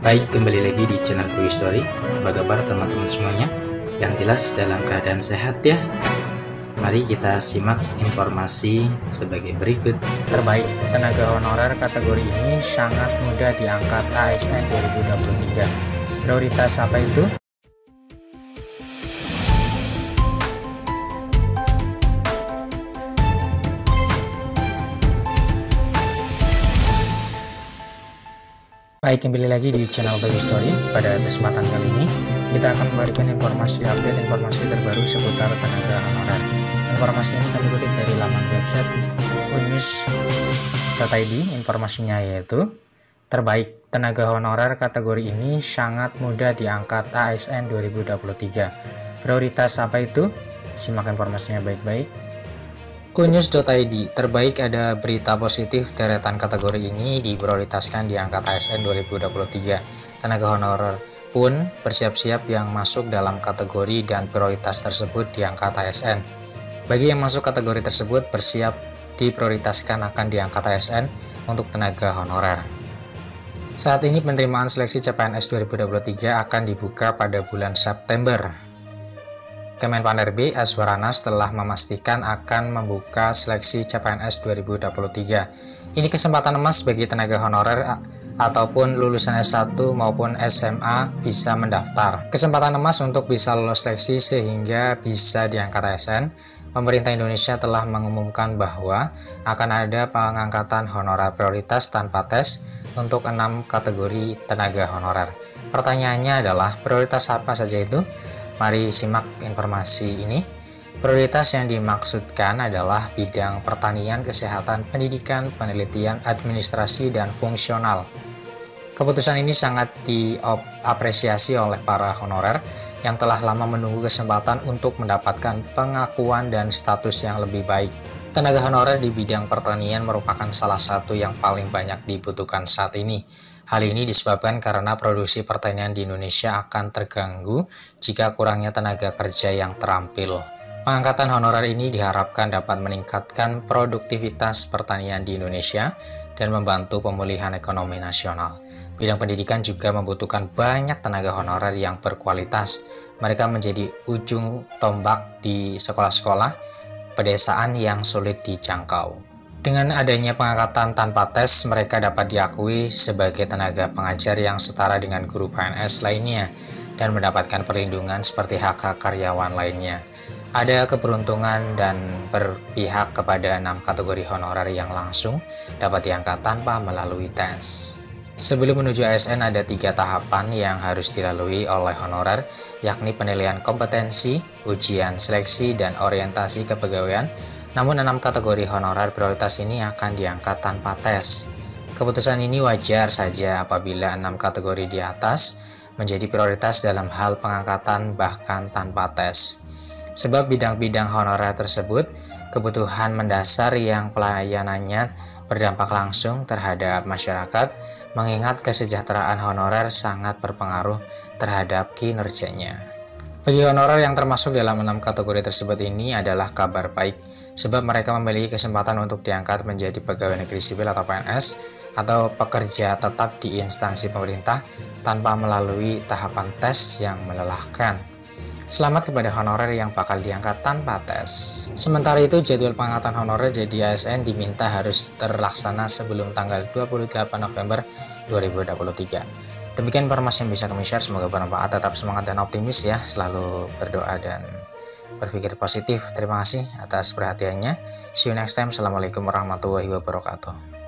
Baik, kembali lagi di channel Quick Story. Apa kabar teman-teman semuanya? Yang jelas dalam keadaan sehat ya. Mari kita simak informasi sebagai berikut. Terbaik, tenaga honorer kategori ini sangat mudah diangkat ASN 2023. Prioritas apa itu? Baik, kembali lagi di channel Quick Story. Pada kesempatan kali ini, kita akan memberikan informasi terbaru seputar tenaga honorer. Informasi ini kami kutip dari laman website unnews.id. Informasinya yaitu, terbaik, tenaga honorer kategori ini sangat mudah diangkat ASN 2023. Prioritas apa itu? Simak informasinya baik-baik. Unnews.id, terbaik ada berita positif deretan kategori ini diprioritaskan diangkat ASN 2023. Tenaga honorer pun bersiap-siap yang masuk dalam kategori dan prioritas tersebut diangkat ASN. Bagi yang masuk kategori tersebut bersiap diprioritaskan akan diangkat ASN untuk tenaga honorer. Saat ini penerimaan seleksi CPNS 2023 akan dibuka pada bulan September. Kemenpan RB Aswaranas telah memastikan akan membuka seleksi CPNS 2023. Ini kesempatan emas bagi tenaga honorer ataupun lulusan S1 maupun SMA bisa mendaftar. Kesempatan emas untuk bisa lolos seleksi sehingga bisa diangkat ASN. Pemerintah Indonesia telah mengumumkan bahwa akan ada pengangkatan honorer prioritas tanpa tes untuk 6 kategori tenaga honorer. Pertanyaannya adalah prioritas apa saja itu? Mari simak informasi ini. Prioritas yang dimaksudkan adalah bidang pertanian, kesehatan, pendidikan, penelitian, administrasi, dan fungsional. Keputusan ini sangat diapresiasi oleh para honorer yang telah lama menunggu kesempatan untuk mendapatkan pengakuan dan status yang lebih baik. Tenaga honorer di bidang pertanian merupakan salah satu yang paling banyak dibutuhkan saat ini. Hal ini disebabkan karena produksi pertanian di Indonesia akan terganggu jika kurangnya tenaga kerja yang terampil. Pengangkatan honorer ini diharapkan dapat meningkatkan produktivitas pertanian di Indonesia dan membantu pemulihan ekonomi nasional. Bidang pendidikan juga membutuhkan banyak tenaga honorer yang berkualitas. Mereka menjadi ujung tombak di sekolah-sekolah pedesaan yang sulit dijangkau. Dengan adanya pengangkatan tanpa tes, mereka dapat diakui sebagai tenaga pengajar yang setara dengan guru PNS lainnya dan mendapatkan perlindungan seperti hak-hak karyawan lainnya. Ada keberuntungan dan berpihak kepada 6 kategori honorer yang langsung dapat diangkat tanpa melalui tes. Sebelum menuju ASN ada 3 tahapan yang harus dilalui oleh honorer, yakni penilaian kompetensi, ujian seleksi, dan orientasi kepegawaian. Namun 6 kategori honorer prioritas ini akan diangkat tanpa tes. Keputusan ini wajar saja apabila 6 kategori di atas menjadi prioritas dalam hal pengangkatan bahkan tanpa tes. Sebab bidang-bidang honorer tersebut kebutuhan mendasar yang pelayanannya berdampak langsung terhadap masyarakat, mengingat kesejahteraan honorer sangat berpengaruh terhadap kinerjanya. Bagi honorer yang termasuk dalam 6 kategori tersebut ini adalah kabar baik, sebab mereka memiliki kesempatan untuk diangkat menjadi pegawai negeri sipil atau PNS atau pekerja tetap di instansi pemerintah tanpa melalui tahapan tes yang melelahkan. Selamat kepada honorer yang bakal diangkat tanpa tes. Sementara itu, jadwal pengangkatan honorer jadi ASN diminta harus terlaksana sebelum tanggal 28 November 2023. Demikian informasi yang bisa kami share, semoga bermanfaat. Tetap semangat dan optimis ya, selalu berdoa dan berpikir positif. Terima kasih atas perhatiannya. See you next time. Assalamualaikum warahmatullahi wabarakatuh.